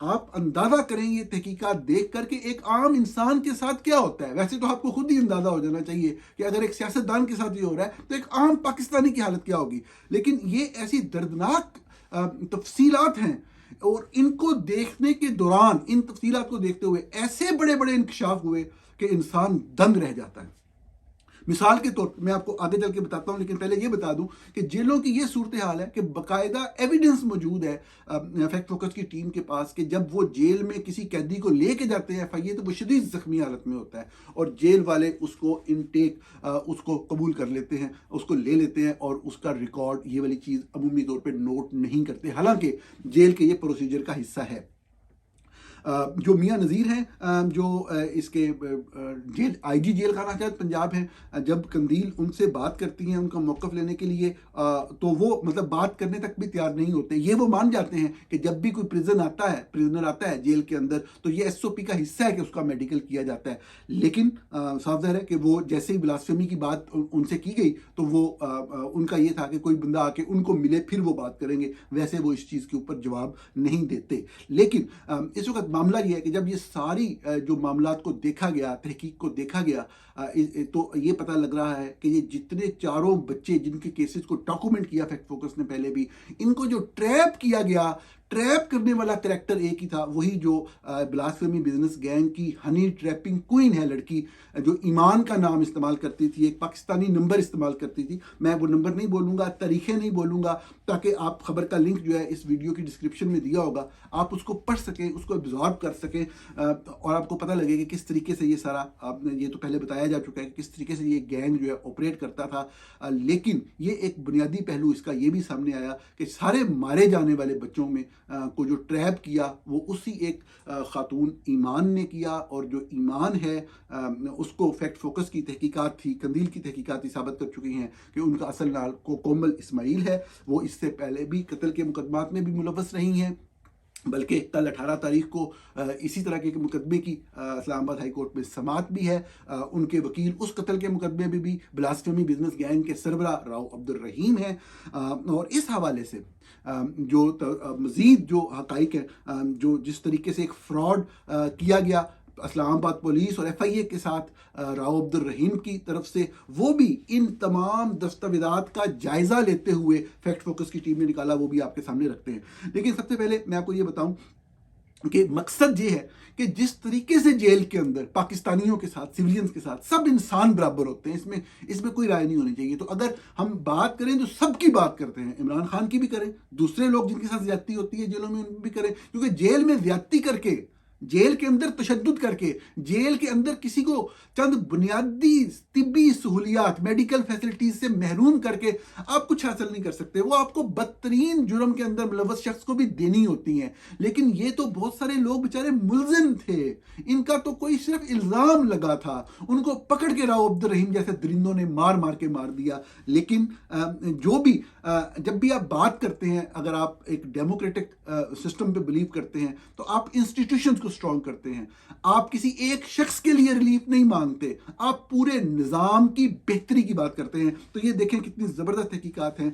آپ اندازہ کریں یہ تحقیقات دیکھ کر کہ ایک عام انسان کے ساتھ کیا ہوتا ہے. ویسے تو آپ کو خود ہی اندازہ ہو جانا چاہیے کہ اگر ایک سیاستدان کے ساتھ یہ ہو رہا ہے تو ایک عام پاکستانی کی حالت کیا ہوگی. لیکن یہ ایسی دردناک تفصیلات ہیں، اور ان کو دیکھنے کے دوران، ان تفصیلات کو دیکھتے ہوئے ایسے بڑے بڑے انکشاف ہوئے کہ انسان دنگ رہ جاتا ہے. مثال کے طور پر میں آپ کو آگے چل کے بتاتا ہوں، لیکن پہلے یہ بتا دوں کہ جیلوں کی یہ صورتحال ہے کہ باقاعدہ ایویڈنس موجود ہے فیکٹ فوکس کی ٹیم کے پاس کہ جب وہ جیل میں کسی قیدی کو لے کے جاتے ہیں FIA، تو وہ شدید زخمی حالت میں ہوتا ہے، اور جیل والے اس کو انٹیک اس کو قبول کر لیتے ہیں، اس کو لے لیتے ہیں، اور اس کا ریکارڈ یہ والی چیز عمومی طور پہ نوٹ نہیں کرتے، حالانکہ جیل کے یہ پروسیجر کا حصہ ہے. جو میاں نذیر ہیں، جو اس کے جیل IG جیل خانہ جات پنجاب ہیں، جب قندیل ان سے بات کرتی ہیں ان کا موقف لینے کے لیے، تو وہ مطلب بات کرنے تک بھی تیار نہیں ہوتے. یہ وہ مان جاتے ہیں کہ جب بھی کوئی پریزنر آتا ہے جیل کے اندر تو یہ SOP کا حصہ ہے کہ اس کا میڈیکل کیا جاتا ہے. لیکن صاف ظاہر ہے کہ وہ جیسے ہی بلاسفیمی کی بات ان سے کی گئی تو وہ ان کا یہ تھا کہ کوئی بندہ آ کے ان کو ملے پھر وہ بات کریں گے. ویسے وہ اس چیز کے اوپر جواب نہیں دیتے. لیکن اس وقت معاملہ یہ ہے کہ جب یہ ساری جو معاملات کو دیکھا گیا، تحقیق کو دیکھا گیا، تو یہ پتہ لگ رہا ہے کہ یہ جتنے چاروں بچے جن کے کیسز کو ڈاکومنٹ کیا فیکٹ فوکس نے پہلے بھی، ان کو جو ٹریپ کیا گیا، ٹریپ کرنے والا کریکٹر ایک ہی تھا، وہی جو بلاسفیمی بزنس گینگ کی ہنی ٹریپنگ کوئن ہے لڑکی، جو ایمان کا نام استعمال کرتی تھی، ایک پاکستانی نمبر استعمال کرتی تھی. میں وہ نمبر نہیں بولوں گا، طریقے نہیں بولوں گا، تاکہ آپ خبر کا لنک جو ہے اس ویڈیو کی ڈسکرپشن میں دیا ہوگا، آپ اس کو پڑھ سکیں، اس کو ابزارب کر سکیں، اور آپ کو پتہ لگے کہ کس طریقے سے یہ سارا، آپ نے یہ تو پہلے بتایا جا چکا ہے کہ کس طریقے سے یہ گینگ جو ہے آپریٹ کرتا تھا. لیکن یہ ایک بنیادی پہلو اس کا یہ بھی سامنے آیا کہ سارے مارے جانے والے بچوں میں کو جو ٹریپ کیا وہ اسی ایک خاتون ایمان نے کیا. اور جو ایمان ہے اس کو فیکٹ فوکس کی تحقیقات تھی، قندیل کی تحقیقات تھی، ثابت کر چکی ہیں کہ ان کا اصل نام کومل اسماعیل ہے. وہ اس سے پہلے بھی قتل کے مقدمات میں بھی ملوث رہی ہیں، بلکہ کل 18 تاریخ کو اسی طرح کے مقدمے کی اسلام آباد ہائی کورٹ میں سماعت بھی ہے. ان کے وکیل اس قتل کے مقدمے میں بھی بلاسفیمی بزنس گینگ کے سربراہ راؤ عبدالرحیم ہیں. اور اس حوالے سے جو مزید جو حقائق ہیں، جو جس طریقے سے ایک فراڈ کیا گیا اسلام آباد پولیس اور FIA کے ساتھ راؤ عبدالرحیم کی طرف سے، وہ بھی ان تمام دستاویزات کا جائزہ لیتے ہوئے فیکٹ فوکس کی ٹیم نے نکالا، وہ بھی آپ کے سامنے رکھتے ہیں. لیکن سب سے پہلے میں آپ کو یہ بتاؤں کہ مقصد یہ ہے کہ جس طریقے سے جیل کے اندر پاکستانیوں کے ساتھ، سویلینز کے ساتھ سب انسان برابر ہوتے ہیں، اس میں کوئی رائے نہیں ہونی چاہیے. تو اگر ہم بات کریں تو سب کی بات کرتے ہیں، عمران خان کی بھی کریں، دوسرے لوگ جن کے ساتھ زیادتی ہوتی ہے جیلوں میں ان بھی کریں، کیونکہ جیل میں زیادتی کر کے، جیل کے اندر تشدد کر کے، جیل کے اندر کسی کو چند بنیادی طبی سہولیات، میڈیکل فیسلٹیز سے محروم کر کے آپ کچھ حاصل نہیں کر سکتے. وہ آپ کو بدترین جرم کے اندر ملوث شخص کو بھی دینی ہوتی ہیں. لیکن یہ تو بہت سارے لوگ بیچارے ملزم تھے، ان کا تو کوئی صرف الزام لگا تھا، ان کو پکڑ کے راؤ عبدالرحیم جیسے درندوں نے مار کے مار دیا. لیکن جو بھی جب بھی آپ بات کرتے ہیں، اگر آپ ایک ڈیموکریٹک سسٹم پہ بلیو کرتے ہیں تو آپ انسٹیٹیوشنز کو اسٹرانگ کرتے ہیں. آپ کسی ایک شخص کے لیے ریلیف نہیں مانگتے، آپ پورے نظام کی بہتری کی بات کرتے ہیں. تو یہ دیکھیں کتنی زبردست تحقیقات ہیں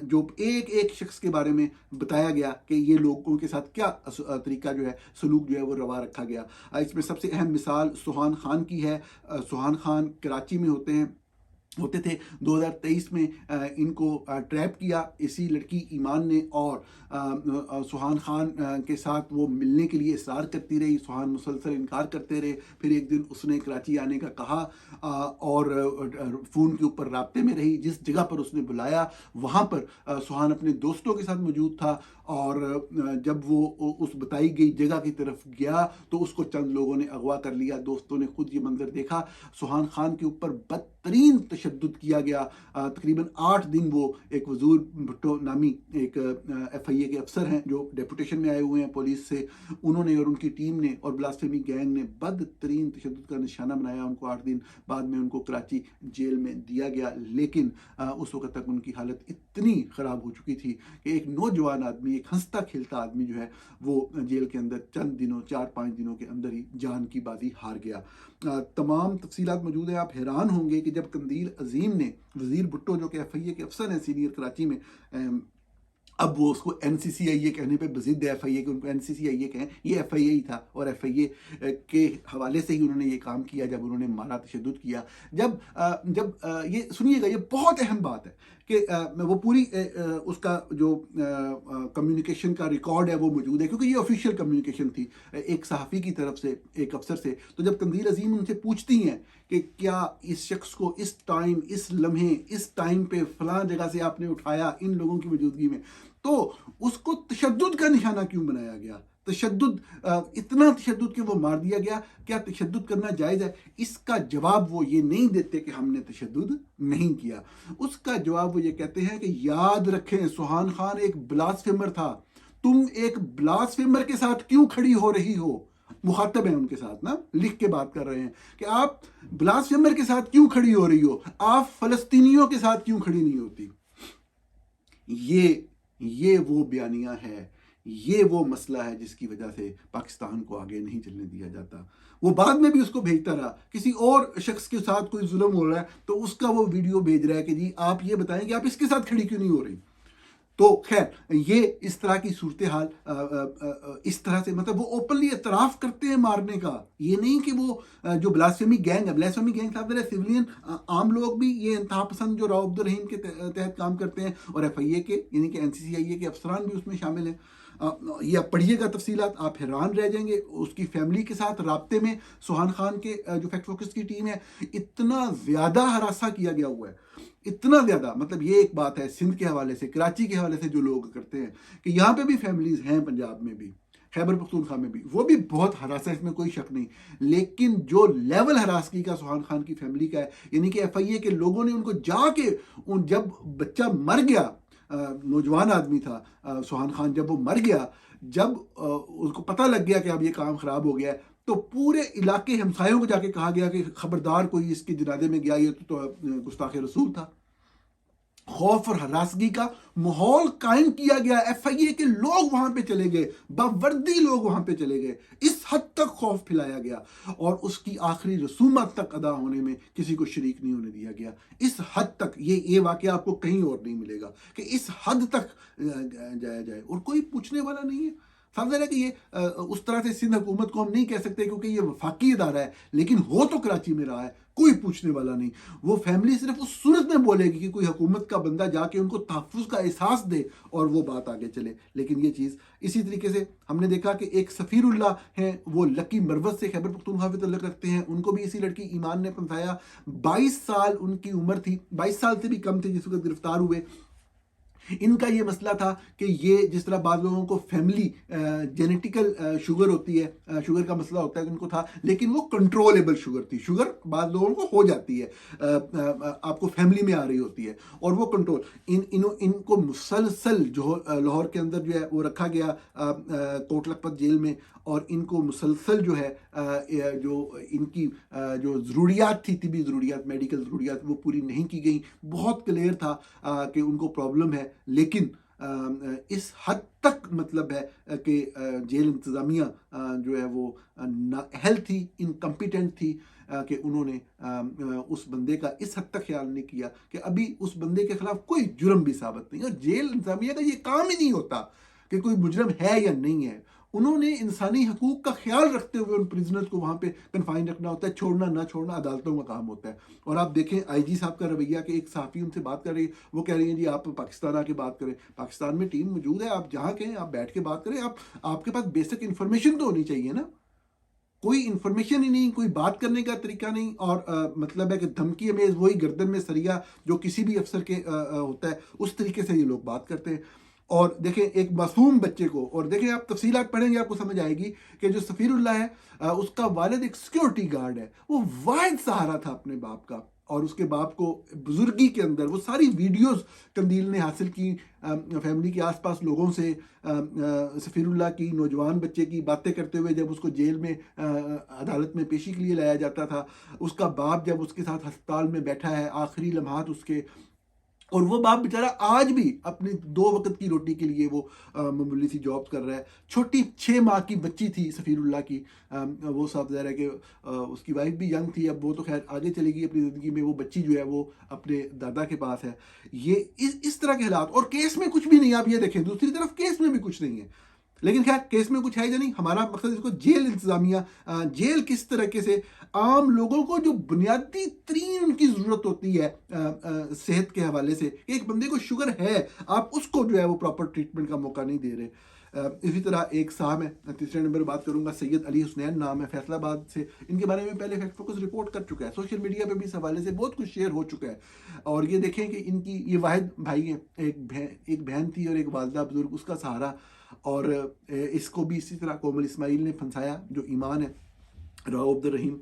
جو ایک شخص کے بارے میں بتایا گیا کہ یہ لوگوں کے ساتھ کیا طریقہ جو ہے، سلوک جو ہے وہ روا رکھا گیا. اس میں سب سے اہم مثال سہان خان کی ہے. سہان خان کراچی میں ہوتے تھے. 2023 میں ان کو ٹریپ کیا اسی لڑکی ایمان نے، اور سہان خان کے ساتھ وہ ملنے کے لیے اصرار کرتی رہی. سہان مسلسل انکار کرتے رہے. پھر ایک دن اس نے کراچی آنے کا کہا، اور فون کے اوپر رابطے میں رہی. جس جگہ پر اس نے بلایا وہاں پر سہان اپنے دوستوں کے ساتھ موجود تھا، اور جب وہ اس بتائی گئی جگہ کی طرف گیا تو اس کو چند لوگوں نے اغوا کر لیا. دوستوں نے خود یہ منظر دیکھا. سہان خان کے اوپر بدترین تشدد کیا گیا. تقریباً 8 دن وہ ایک وزور بھٹو نامی ایک FIA کے افسر ہیں جو ڈیپوٹیشن میں آئے ہوئے ہیں پولیس سے، انہوں نے اور ان کی ٹیم نے اور بلاسفیمی گینگ نے بدترین تشدد کا نشانہ بنایا ان کو. 8 دن بعد میں ان کو کراچی جیل میں دیا گیا. لیکن اس وقت تک ان کی حالت اتنی خراب ہو چکی تھی کہ ایک نوجوان آدمی، ایک ہنستا کھیلتا آدمی جو ہے وہ جیل کے اندر چند دنوں، 4-5 دنوں کے اندر ہی جان کی بازی ہار گیا. تمام تفصیلات موجود ہیں. آپ حیران ہوں گے کہ جب قندیل عظیم نے، وزیر بھٹو جو کہ FIA کے افسر ہیں سینئر کراچی میں، اب وہ اس کو این سی سی آئی اے کہنے پہ بضد ایف آئی اے کہ ان کو این سی سی آئی اے کہیں، یہ ایف آئی اے ہی تھا، اور ایف آئی اے کے حوالے سے ہی انہوں نے یہ کام کیا جب انہوں نے مارا، تشدد کیا. جب یہ سنیے گا، یہ بہت اہم بات ہے کہ وہ پوری اس کا جو کمیونیکیشن کا ریکارڈ ہے وہ موجود ہے، کیونکہ یہ آفیشیل کمیونیکیشن تھی ایک صحافی کی طرف سے ایک افسر سے. تو جب قندیل عظیم ان سے پوچھتی ہیں کہ کیا اس شخص کو اس ٹائم، اس لمحے، اس ٹائم پہ فلاں جگہ سے آپ نے اٹھایا ان لوگوں کی موجودگی میں، تو اس کو تشدد کا نشانہ کیوں بنایا گیا؟ تشدد، اتنا تشدد کہ وہ مار دیا گیا، کیا تشدد کرنا جائز ہے؟ اس کا جواب وہ یہ نہیں دیتے کہ ہم نے تشدد نہیں کیا. اس کا جواب وہ یہ کہتے ہیں کہ یاد رکھیں سبحان خان ایک بلاسفیمر تھا، تم ایک بلاسفیمر کے ساتھ کیوں کھڑی ہو رہی ہو؟ مخاطب ہیں ان کے ساتھ نا، لکھ کے بات کر رہے ہیں کہ آپ بلاسفیمر کے ساتھ کیوں کھڑی ہو رہی ہو، آپ فلسطینیوں کے ساتھ کیوں کھڑی نہیں ہوتی؟ یہ وہ بیانیہ ہے، یہ وہ مسئلہ ہے جس کی وجہ سے پاکستان کو آگے نہیں چلنے دیا جاتا. وہ بعد میں بھی اس کو بھیجتا رہا، کسی اور شخص کے ساتھ کوئی ظلم ہو رہا ہے تو اس کا وہ ویڈیو بھیج رہا ہے کہ جی آپ یہ بتائیں کہ آپ اس کے ساتھ کھڑی کیوں نہیں ہو رہی. تو خیر یہ اس طرح کی صورتحال اس طرح سے، مطلب وہ اوپنلی اعتراف کرتے ہیں مارنے کا. یہ نہیں کہ وہ جو بلاسفیمی گینگ ہے، بلاسفیمی گینگ صاحب سویلین عام لوگ بھی یہ انتہا پسند جو راؤ عبدالرحیم کے تحت کام کرتے ہیں، اور ایف آئی اے کے یعنی کہ این سی سی آئی اے کے افسران بھی اس میں شامل ہیں. یہ آپ پڑھیے گا تفصیلات، آپ حیران رہ جائیں گے. اس کی فیملی کے ساتھ رابطے میں سبحان خان کے جو فیکٹ فوکس کی ٹیم ہے، اتنا زیادہ ہراساں کیا گیا ہوا ہے، اتنا زیادہ. مطلب یہ ایک بات ہے سندھ کے حوالے سے، کراچی کے حوالے سے جو لوگ کرتے ہیں کہ یہاں پہ بھی فیملیز ہیں، پنجاب میں بھی، خیبر پختونخوا میں بھی، وہ بھی بہت ہراس ہے، اس میں کوئی شک نہیں. لیکن جو لیول ہراسگی کا سبحان خان کی فیملی کا ہے، یعنی کہ ایف آئی اے کے لوگوں نے ان کو جا کے جب بچہ مر گیا، نوجوان آدمی تھا سبحان خان، جب وہ مر گیا، جب اس کو پتہ لگ گیا کہ اب یہ کام خراب ہو گیا ہے، تو پورے علاقے ہمسایوں کو جا کے کہا گیا کہ خبردار کوئی اس کے جنازے میں گیا، یہ تو گستاخ رسول تھا. خوف اور ہراسگی کا ماحول قائم کیا گیا. ایف آئی اے کے لوگ وہاں پہ چلے گئے، باوردی لوگ وہاں پہ چلے گئے، اس حد تک خوف پھیلایا گیا، اور اس کی آخری رسومات تک ادا ہونے میں کسی کو شریک نہیں ہونے دیا گیا. اس حد تک یہ واقعہ آپ کو کہیں اور نہیں ملے گا کہ اس حد تک جایا جائے، اور کوئی پوچھنے والا نہیں ہے. سمجھ رہے کہ یہ اس طرح سے سندھ حکومت کو ہم نہیں کہہ سکتے کیونکہ یہ وفاقی ادارہ ہے، لیکن ہو تو کراچی میں رہا ہے، کوئی پوچھنے والا نہیں. وہ فیملی صرف اس صورت میں بولے گی کہ کوئی حکومت کا بندہ جا کے ان کو تحفظ کا احساس دے اور وہ بات آگے چلے. لیکن یہ چیز اسی طریقے سے ہم نے دیکھا کہ ایک سفیر اللہ ہیں، وہ لکی مروت سے خیبر پختونخوا سے تعلق رکھتے ہیں، ان کو بھی اسی لڑکی ایمان نے پھنسایا. 22 سال ان کی عمر تھی، 22 سال سے بھی کم تھی جس وقت گرفتار ہوئے. ان کا یہ مسئلہ تھا کہ یہ جس طرح بعض لوگوں کو فیملی جینیٹیکل شوگر ہوتی ہے، شوگر کا مسئلہ ہوتا ہے، ان کو تھا، لیکن وہ کنٹرولیبل شوگر تھی. شوگر بعض لوگوں کو ہو جاتی ہے، آپ کو فیملی میں آ رہی ہوتی ہے، اور وہ کنٹرول ان کو مسلسل جو لاہور کے اندر جو ہے وہ رکھا گیا کوٹ لکھپت جیل میں، اور ان کو مسلسل جو ہے جو ان کی جو ضروریات تھی، طبی ضروریات، میڈیکل ضروریات، وہ پوری نہیں کی گئی. بہت کلیئر تھا کہ ان کو پرابلم ہے، لیکن اس حد تک مطلب ہے کہ جیل انتظامیہ جو ہے وہ نااہل تھی، انکمپیٹنٹ تھی، کہ انہوں نے اس بندے کا اس حد تک خیال نہیں کیا کہ ابھی اس بندے کے خلاف کوئی جرم بھی ثابت نہیں. اور جیل انتظامیہ کا یہ کام ہی نہیں ہوتا کہ کوئی مجرم ہے یا نہیں ہے. انہوں نے انسانی حقوق کا خیال رکھتے ہوئے ان پریزنرز کو وہاں پہ کنفائن رکھنا ہوتا ہے، چھوڑنا نہ چھوڑنا عدالتوں کا کام ہوتا ہے. اور آپ دیکھیں آئی جی صاحب کا رویہ، کہ ایک صحافی ان سے بات کر رہی ہے، وہ کہہ رہی ہیں جی آپ پاکستان آ کے بات کریں. پاکستان میں ٹیم موجود ہے، آپ جہاں کہیں آپ بیٹھ کے بات کریں. آپ کے پاس بیسک انفارمیشن تو ہونی چاہیے نا. کوئی انفارمیشن ہی نہیں، کوئی بات کرنے کا طریقہ نہیں، اور مطلب ہے کہ دھمکی امیز وہی گردن میں سریا جو کسی بھی افسر کے ہوتا ہے، اس طریقے سے یہ لوگ بات کرتے ہیں. اور دیکھیں ایک معصوم بچے کو، اور دیکھیں آپ تفصیلات پڑھیں گے آپ کو سمجھ آئے گی کہ جو سفیر اللہ ہے اس کا والد ایک سیکیورٹی گارڈ ہے، وہ واحد سہارا تھا اپنے باپ کا، اور اس کے باپ کو بزرگی کے اندر وہ ساری ویڈیوز قندیل نے حاصل کی فیملی کے آس پاس لوگوں سے، سفیر اللہ کی نوجوان بچے کی باتیں کرتے ہوئے جب اس کو جیل میں عدالت میں پیشی کے لیے لایا جاتا تھا. اس کا باپ جب اس کے ساتھ ہسپتال میں بیٹھا ہے، آخری لمحات اس کے اور وہ باپ بیچارہ آج بھی اپنی 2 وقت کی روٹی کے لیے وہ معمولی سی جاب کر رہا ہے. چھوٹی 6 ماہ کی بچی تھی سفیر اللہ کی, وہ صاحب ظاہر ہے کہ اس کی وائف بھی ینگ تھی, اب وہ تو خیر آگے چلے گی اپنی زندگی میں, وہ بچی جو ہے وہ اپنے دادا کے پاس ہے. یہ اس طرح کے حالات, اور کیس میں کچھ بھی نہیں, آپ یہ دیکھیں دوسری طرف کیس میں بھی کچھ نہیں ہے, لیکن خیر کیس میں کچھ ہے یا نہیں, ہمارا مقصد اس کو جیل انتظامیہ, جیل کس طریقے سے عام لوگوں کو جو بنیادی ترین ان کی ضرورت ہوتی ہے صحت کے حوالے سے, ایک بندے کو شوگر ہے, آپ اس کو جو ہے وہ پراپر ٹریٹمنٹ کا موقع نہیں دے رہے. اسی طرح ایک صاحب ہے, تیسرے نمبر بات کروں گا, سید علی حسنین نام ہے, فیصل آباد سے. ان کے بارے میں پہلے فیکٹ فوکس رپورٹ کر چکا ہے, سوشل میڈیا پہ بھی اس حوالے سے بہت کچھ شیئر ہو چکا ہے. اور یہ دیکھیں کہ ان کی یہ واحد بھائی ہیں, ایک بہن تھی اور ایک والدہ بزرگ, اس کا سہارا. اور اس کو بھی اسی طرح کومل اسماعیل نے پھنسایا, جو ایمان ہے, راؤ عبد الرحیم,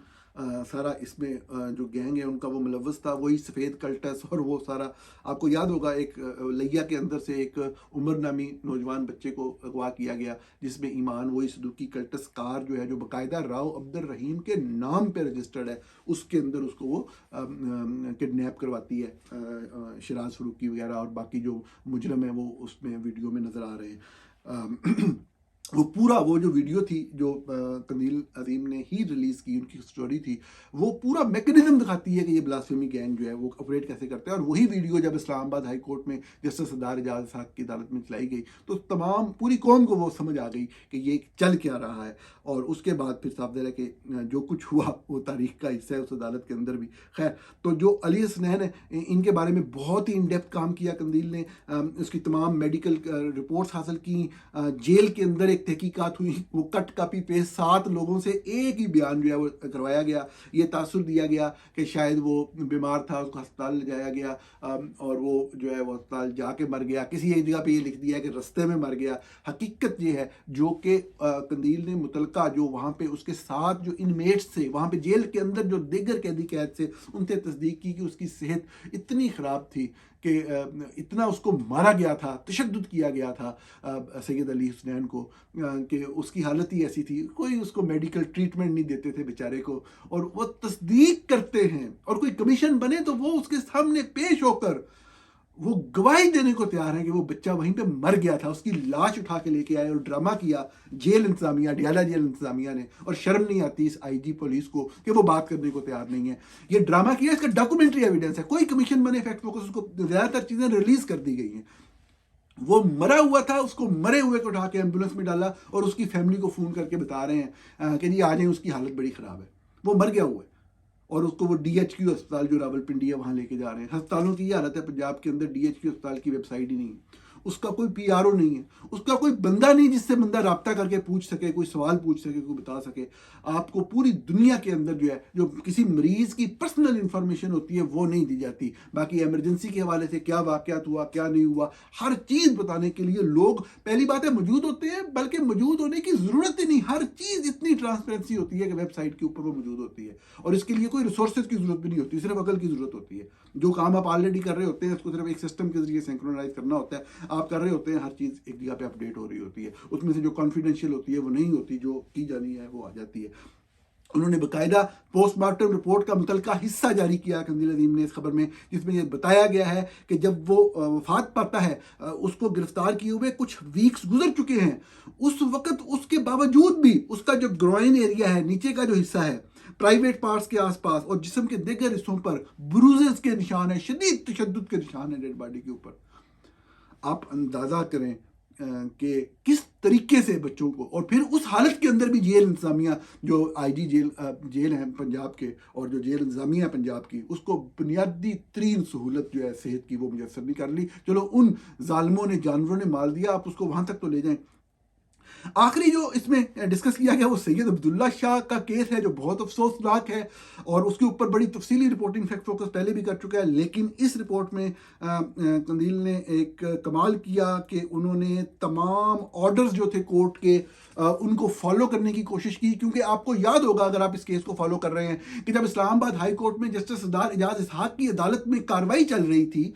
سارا اس میں جو گینگ ہے ان کا وہ ملوث تھا, وہی سفید کلٹس اور وہ سارا. آپ کو یاد ہوگا ایک لیا کے اندر سے ایک عمر نامی نوجوان بچے کو اغوا کیا گیا, جس میں ایمان وہی صدوقی کلٹس کار جو ہے, جو باقاعدہ راؤ عبد الرحیم کے نام پہ رجسٹرڈ ہے, اس کے اندر اس کو وہ کڈنیپ کرواتی ہے. شراز فروقی وغیرہ اور باقی جو مجرم ہیں وہ اس میں ویڈیو میں نظر آ رہے ہیں. وہ پورا وہ جو ویڈیو تھی جو قندیل عظیم نے ہی ریلیز کی, ان کی سٹوری تھی, وہ پورا میکنزم دکھاتی ہے کہ یہ بلاسفیمی گینگ جو ہے وہ آپریٹ کیسے کرتا ہے. اور وہی ویڈیو جب اسلام آباد ہائی کورٹ میں جسٹس سردار اعجاز اسحاق کی عدالت میں چلائی گئی تو تمام پوری قوم کو وہ سمجھ آ گئی کہ یہ چل کیا رہا ہے. اور اس کے بعد پھر صاف ظاہر ہے کہ جو کچھ ہوا وہ تاریخ کا حصہ ہے اس عدالت کے اندر بھی. خیر, تو جو علی حسنین ہے, ان کے بارے میں بہت ہی ان ڈیپتھ کام کیا قندیل نے, اس کی تمام میڈیکل رپورٹس حاصل کی, جیل کے اندر ایک تحقیقات ہوئی, وہ کٹ کاپی پیسٹ 7 لوگوں سے ایک ہی بیان جو ہے وہ کروایا گیا. یہ تاثر دیا گیا کہ شاید وہ بیمار تھا, اس کو ہسپتال لے جایا گیا, اور وہ جو ہے وہ ہسپتال جا کے مر گیا. کسی ایک جگہ پہ یہ لکھ دیا کہ رستے میں مر گیا. حقیقت یہ ہے جو کہ قندیل نے متعلقہ جو وہاں پہ اس کے ساتھ جو انمیٹس تھے, وہاں پہ جیل کے اندر جو دیگر قیدی قید سے, ان سے تصدیق کی کہ اس کی صحت اتنی خراب تھی کہ اتنا اس کو مارا گیا تھا, تشدد کیا گیا تھا سید علی حسنین کو, کہ اس کی حالت ہی ایسی تھی, کوئی اس کو میڈیکل ٹریٹمنٹ نہیں دیتے تھے بیچارے کو. اور وہ تصدیق کرتے ہیں, اور کوئی کمیشن بنے تو وہ اس کے سامنے پیش ہو کر وہ گواہی دینے کو تیار ہے کہ وہ بچہ وہیں پہ مر گیا تھا. اس کی لاش اٹھا کے لے کے آئے اور ڈرامہ کیا جیل انتظامیہ, ڈیالہ جیل انتظامیہ نے. اور شرم نہیں آتی اس آئی جی پولیس کو کہ وہ بات کرنے کو تیار نہیں ہے. یہ ڈرامہ کیا, اس کا ڈاکومنٹری ایویڈنس ہے. کوئی کمیشن بنے فیکٹ فوکس, اس کو زیادہ تر چیزیں ریلیز کر دی گئی ہیں. وہ مرا ہوا تھا, اس کو مرے ہوئے کو اٹھا کے ایمبولینس میں ڈالا, اور اس کی فیملی کو فون کر کے بتا رہے ہیں کہ جی آ جائیں, اس کی حالت بڑی خراب ہے, وہ مر گیا ہوا ہے. اور اس کو وہ ڈی ایچ کیو اسپتال جو راول پنڈی ہے وہاں لے کے جا رہے ہیں. ہسپتالوں کی یہ حالت ہے پنجاب کے اندر, ڈی ایچ کیو اسپتال کی ویب سائٹ ہی نہیں ہے, اس کا کوئی پی آر او نہیں ہے, اس کا کوئی بندہ نہیں جس سے بندہ رابطہ کر کے پوچھ سکے, کوئی سوال پوچھ سکے, کوئی بتا سکے. آپ کو پوری دنیا کے اندر جو ہے جو کسی مریض کی پرسنل انفارمیشن ہوتی ہے وہ نہیں دی جاتی. باقی ایمرجنسی کے حوالے سے کیا واقعات ہوا, کیا نہیں ہوا, ہر چیز بتانے کے لیے لوگ پہلی بات ہے موجود ہوتے ہیں, بلکہ موجود ہونے کی ضرورت ہی نہیں. ہر چیز اتنی ٹرانسپیرنسی ہوتی ہے کہ ویب سائٹ کے اوپر وہ موجود ہوتی ہے, اور اس کے لیے کوئی ریسورسز کی ضرورت بھی نہیں ہوتی, صرف عقل کی ضرورت ہوتی ہے. جو کام آپ آلریڈی کر رہے ہوتے ہیں اس کو صرف ایک سسٹم کے ذریعے سینکرونائز کرنا ہوتا ہے. آپ کر رہے ہوتے ہیں, ہر چیز ایک جگہ پہ اپڈیٹ ہو رہی ہوتی ہے, اس میں سے جو کانفیڈینشیل ہوتی ہے وہ نہیں ہوتی, جو کی جانی ہے وہ آ جاتی ہے. انہوں نے باقاعدہ پوسٹ مارٹم رپورٹ کا متعلقہ حصہ جاری کیا قندیل عظیم نے اس خبر میں, جس میں یہ بتایا گیا ہے کہ جب وہ وفات پاتا ہے, اس کو گرفتار کیے ہوئے کچھ ویکس گزر چکے ہیں, اس وقت اس کے باوجود بھی اس کا جو گروئن ایریا ہے, نیچے کا جو حصہ ہے, پرائیویٹ پارٹس کے آس پاس اور جسم کے دیگر حصوں پر بروزز کے نشان ہیں, شدید تشدد کے نشان ہیں ڈیڈ باڈی کے اوپر. آپ اندازہ کریں کہ کس طریقے سے بچوں کو, اور پھر اس حالت کے اندر بھی جیل انتظامیہ جو آئی جی جیل ہیں پنجاب کے, اور جو جیل انتظامیہ پنجاب کی, اس کو بنیادی ترین سہولت جو ہے صحت کی وہ میسر نہیں کر لی. چلو ان ظالموں نے, جانوروں نے مال دیا, آپ اس کو وہاں تک تو لے جائیں. آخری جو اس میں ڈسکس کیا گیا وہ سید عبداللہ شاہ کا کیس ہے, جو بہت افسوسناک ہے, اور اس کے اوپر بڑی تفصیلی رپورٹنگ فیکٹ فوکس پہلے بھی کر چکا ہے. لیکن اس رپورٹ میں قندیل نے ایک کمال کیا کہ انہوں نے تمام آرڈرز جو تھے کورٹ کے ان کو فالو کرنے کی کوشش کی. کیونکہ آپ کو یاد ہوگا اگر آپ اس کیس کو فالو کر رہے ہیں کہ جب اسلام آباد ہائی کورٹ میں جسٹس سردار اعجاز اسحاق کی عدالت میں کارروائی چل رہی تھی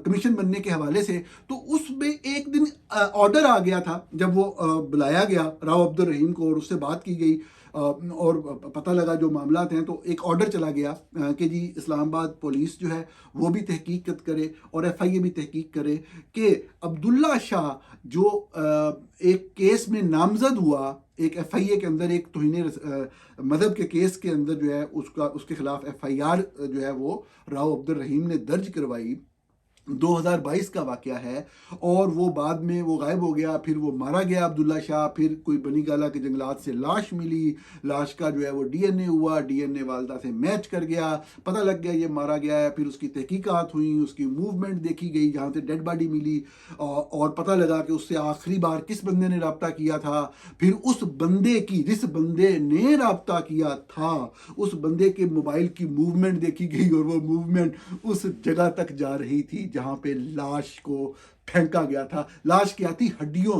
کمیشن بننے کے حوالے سے, تو اس میں ایک دن آرڈر آ گیا تھا جب وہ بلایا گیا راؤ عبد الرحیم کو, اور اس سے بات کی گئی, اور پتہ لگا جو معاملات ہیں تو ایک آرڈر چلا گیا کہ جی اسلام آباد پولیس جو ہے وہ بھی تحقیق کرے اور ایف آئی اے بھی تحقیق کرے کہ عبداللہ شاہ جو ایک کیس میں نامزد ہوا، ایک ایف آئی اے کے اندر ایک توہین مذہب کے کیس کے اندر جو ہے اس کے خلاف ایف آئی آر جو ہے وہ راؤ عبد الرحیم نے درج کروائی، 2022 کا واقعہ ہے، اور وہ بعد میں وہ غائب ہو گیا، پھر وہ مارا گیا عبداللہ شاہ، پھر کوئی بنی گالہ کے جنگلات سے لاش ملی، لاش کا جو ہے وہ ڈی این اے ہوا، ڈی این اے والدہ سے میچ کر گیا، پتہ لگ گیا یہ مارا گیا ہے، پھر اس کی تحقیقات ہوئیں، اس کی موومنٹ دیکھی گئی جہاں سے ڈیڈ باڈی ملی، اور پتہ لگا کہ اس سے آخری بار کس بندے نے رابطہ کیا تھا، پھر اس بندے کی جس بندے نے رابطہ کیا تھا اس بندے کے موبائل کی موومنٹ دیکھی گئی، اور وہ موومنٹ اس جگہ تک جا رہی تھی جہاں پہ لاش کو پھینکا گیا تھا، لاش کیا تھی، ہڈیوں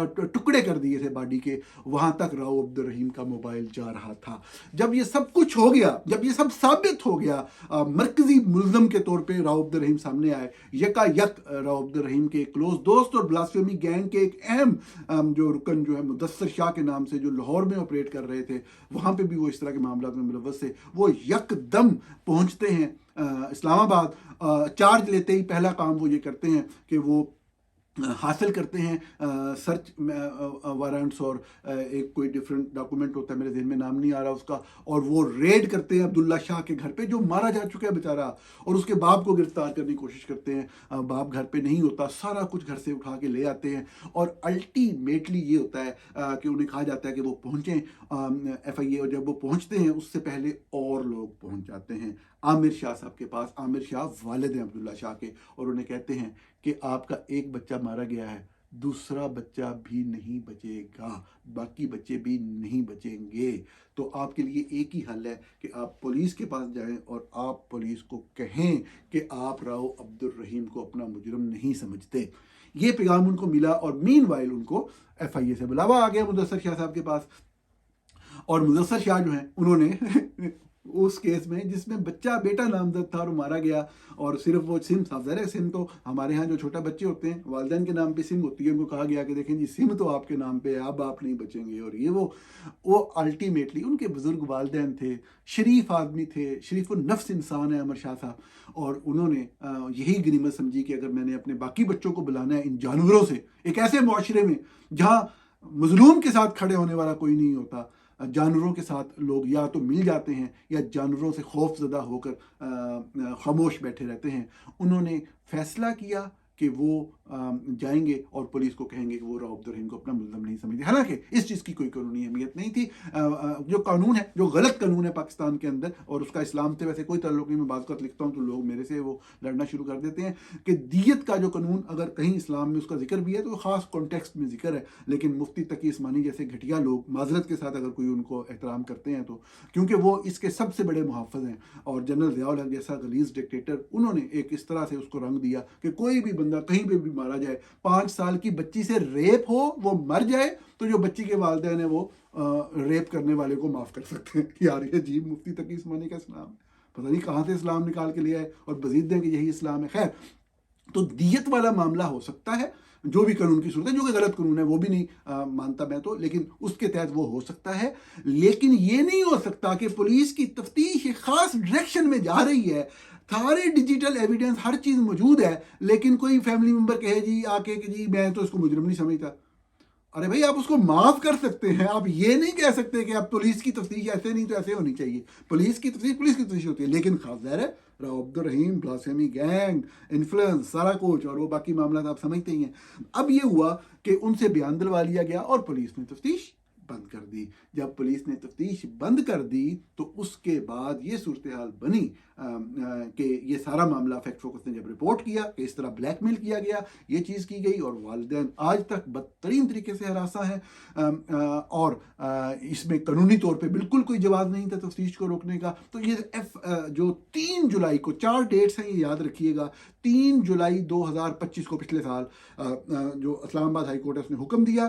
ٹکڑے کر دیے تھے باڈی کے، وہاں تک راؤ عبد الرحیم کا موبائل جا رہا تھا۔ جب یہ سب کچھ ہو گیا، جب یہ سب ثابت ہو گیا، مرکزی ملزم کے طور پہ راؤ عبد الرحیم سامنے آئے، یکا یک راؤ عبد الرحیم کے ایک کلوز دوست اور بلاسفیمی گینگ کے ایک اہم جو رکن جو ہے مدثر شاہ کے نام سے، جو لاہور میں آپریٹ کر رہے تھے، وہاں پہ بھی وہ اس طرح کے معاملات میں ملوث تھے، وہ یک دم پہنچتے ہیں اسلام آباد، چارج لیتے ہی پہلا کام وہ یہ کرتے ہیں کہ وہ حاصل کرتے ہیں سرچ وارنٹس اور ایک کوئی ڈیفرنٹ ڈاکومنٹ ہوتا ہے، میرے ذہن میں نام نہیں آ رہا اس کا، اور وہ ریڈ کرتے ہیں عبداللہ شاہ کے گھر پہ جو مارا جا چکا ہے بیچارہ، اور اس کے باپ کو گرفتار کرنے کی کوشش کرتے ہیں، باپ گھر پہ نہیں ہوتا، سارا کچھ گھر سے اٹھا کے لے آتے ہیں، اور الٹیمیٹلی یہ ہوتا ہے کہ انہیں کہا جاتا ہے کہ وہ پہنچیں ایف آئی اے، اور جب وہ پہنچتے ہیں اس سے پہلے اور لوگ پہنچ جاتے ہیں عامر شاہ صاحب کے پاس۔ عامر شاہ والد ہیں عبداللہ شاہ کے، اور انہیں کہتے ہیں کہ آپ کا ایک بچہ مارا گیا ہے، دوسرا بچہ بھی نہیں بچے گا، باقی بچے بھی نہیں بچیں گے، تو آپ کے لیے ایک ہی حل ہے کہ آپ پولیس کے پاس جائیں اور آپ پولیس کو کہیں کہ آپ راؤ عبد الرحیم کو اپنا مجرم نہیں سمجھتے۔ یہ پیغام ان کو ملا، اور مین وائل ان کو ایف آئی اے سے بلاوا آ گیا مدثر شاہ صاحب کے پاس، اور مدثر شاہ جو ہیں انہوں نے اس کیس میں جس میں بچہ بیٹا نامزد تھا اور مارا گیا، اور صرف وہ سم صاحب ظاہر ہے، سم تو ہمارے ہاں جو چھوٹا بچے ہوتے ہیں والدین کے نام پہ سم ہوتی ہے، ان کو کہا گیا کہ دیکھیں جی سم تو آپ کے نام پہ ہے، اب آپ نہیں بچیں گے، اور یہ وہ الٹیمیٹلی ان کے بزرگ والدین تھے، شریف آدمی تھے، شریف النفس انسان ہے عامر شاہ صاحب، اور انہوں نے یہی غنیمت سمجھی کہ اگر میں نے اپنے باقی بچوں کو بلانا ہے ان جانوروں سے، ایک ایسے معاشرے میں جہاں مظلوم کے ساتھ کھڑے ہونے والا کوئی نہیں ہوتا، جانوروں کے ساتھ لوگ یا تو مل جاتے ہیں یا جانوروں سے خوف زدہ ہو کر خاموش بیٹھے رہتے ہیں، انہوں نے فیصلہ کیا کہ وہ جائیں گے اور پولیس کو کہیں گے کہ وہ راؤ عبد الرحیم کو اپنا ملزم نہیں سمجھتے، حالانکہ اس چیز کی کوئی قانونی اہمیت نہیں تھی۔ جو قانون ہے، جو غلط قانون ہے پاکستان کے اندر، اور اس کا اسلام سے ویسے کوئی تعلق نہیں، میں بعض وقت لکھتا ہوں تو لوگ میرے سے وہ لڑنا شروع کر دیتے ہیں کہ دیت کا جو قانون اگر کہیں اسلام میں اس کا ذکر بھی ہے تو خاص کانٹیکسٹ میں ذکر ہے، لیکن مفتی تقی عثمانی جیسے گھٹیا لوگ معذرت کے ساتھ اگر کوئی ان کو احترام کرتے ہیں تو، کیونکہ وہ اس کے سب سے بڑے محافظ ہیں، اور جنرل ضیاء الحق جیسا غلیظ ڈکٹیٹر، انہوں نے ایک اس طرح سے اس کو رنگ دیا کہ کوئی بھی بندہ کہیں پہ بھی مارا جائے، 5 سال کی بچی سے ریپ ہو، وہ مر جائے تو جو بچی کے والدین ہیں وہ ریپ کرنے والے کو معاف کر سکتے ہیں۔ یار یہ عجیب مفتی تقی عثمانی کا اسلام ہے، پتہ نہیں کہاں سے اسلام نکال کے لیا ہے، اور مزید دیں کہ یہی اسلام ہے۔ خیر، تو دیت والا معاملہ ہو سکتا ہے، جو بھی قانون کی صورت ہے، جو کہ غلط قانون ہے وہ بھی نہیں مانتا میں تو، لیکن اس کے تحت وہ ہو سکتا ہے، لیکن یہ نہیں ہو سکتا کہ پولیس کی تفتیش ایک خاص ڈائریکشن میں جا رہی ہے، سارے ڈیجیٹل ایویڈنس ہر چیز موجود ہے، لیکن کوئی فیملی ممبر کہے جی آ کے کہ جی میں تو اس کو مجرم نہیں سمجھتا۔ ارے بھائی آپ اس کو معاف کر سکتے ہیں، آپ یہ نہیں کہہ سکتے کہ آپ پولیس کی تفتیش ایسے نہیں تو ایسے ہونی چاہیے، پولیس کی تفتیش ہوتی ہے، لیکن خاص ظاہر ہے راؤ عبد الرحیم، بلاسفیمی گینگ، انفلوئنس، سارا کچھ، اور وہ باقی معاملات آپ سمجھتے ہی ہیں۔ اب یہ ہوا کہ ان سے بیان دلوا لیا گیا اور پولیس نے تفتیش بند کر دی۔ جب پولیس نے تفتیش بند کر دی تو اس کے بعد یہ صورتحال بنی کہ یہ سارا معاملہ فیکٹ فوکس نے جب رپورٹ کیا کہ اس طرح بلیک میل کیا گیا، یہ چیز کی گئی، اور والدین آج تک بدترین طریقے سے ہراساں ہیں، اور اس میں قانونی طور پہ بالکل کوئی جواز نہیں تھا تفتیش کو روکنے کا۔ تو یہ جو 3 جولائی کو، 4 ڈیٹس ہیں یہ یاد رکھیے گا، 3 جولائی 2025 کو، پچھلے سال جو اسلام آباد ہائی کورٹ ہے اس نے حکم دیا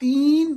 3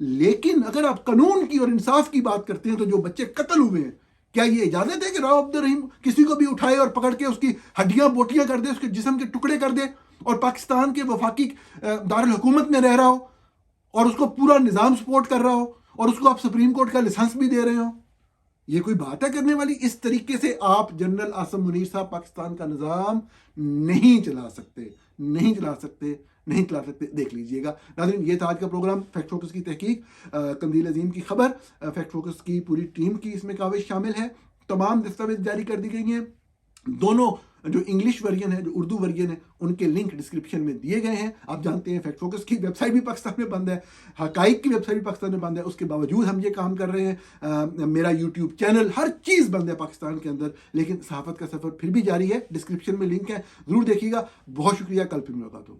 لیکن اگر آپ قانون کی اور انصاف کی بات کرتے ہیں تو جو بچے قتل ہوئے ہیں، کیا یہ اجازت ہے کہ راؤ عبد الرحیم کسی کو بھی اٹھائے اور پکڑ کے اس کی ہڈیاں بوٹیاں کر دے، اس کے جسم کے ٹکڑے کر دے، اور پاکستان کے وفاقی دارالحکومت میں رہ رہا ہو اور اس کو پورا نظام سپورٹ کر رہا ہو اور اس کو آپ سپریم کورٹ کا لائسنس بھی دے رہے ہو؟ یہ کوئی بات ہے کرنے والی؟ اس طریقے سے آپ جنرل عاصم منیر صاحب پاکستان کا نظام نہیں چلا سکتے، نہیں چلا سکتے، نہیں چلا سکتے۔ دیکھ لیجئے گا ناظرین، یہ تھا آج کا پروگرام فیکٹ فوکس کی تحقیق، قندیل عظیم کی خبر۔ فیکٹ فوکس کی پوری ٹیم کی اس میں کاوش شامل ہے، تمام دستاویز جاری کر دی گئی ہیں۔ دونوں جو انگلش ورژن ہے، جو اردو ورژن ہے، ان کے لنک ڈسکرپشن میں دیے گئے ہیں۔ آپ جانتے ہیں فیکٹ فوکس کی ویب سائٹ بھی پاکستان میں بند ہے، حقائق کی ویب سائٹ بھی پاکستان میں بند ہے، اس کے باوجود ہم یہ کام کر رہے ہیں۔ میرا یوٹیوب چینل، ہر چیز بند ہے پاکستان کے اندر، لیکن صحافت کا سفر پھر بھی جاری ہے۔ ڈسکرپشن میں لنک ہے، ضرور دیکھیے گا۔ بہت شکریہ، کل پھر ملاقات ہوگی۔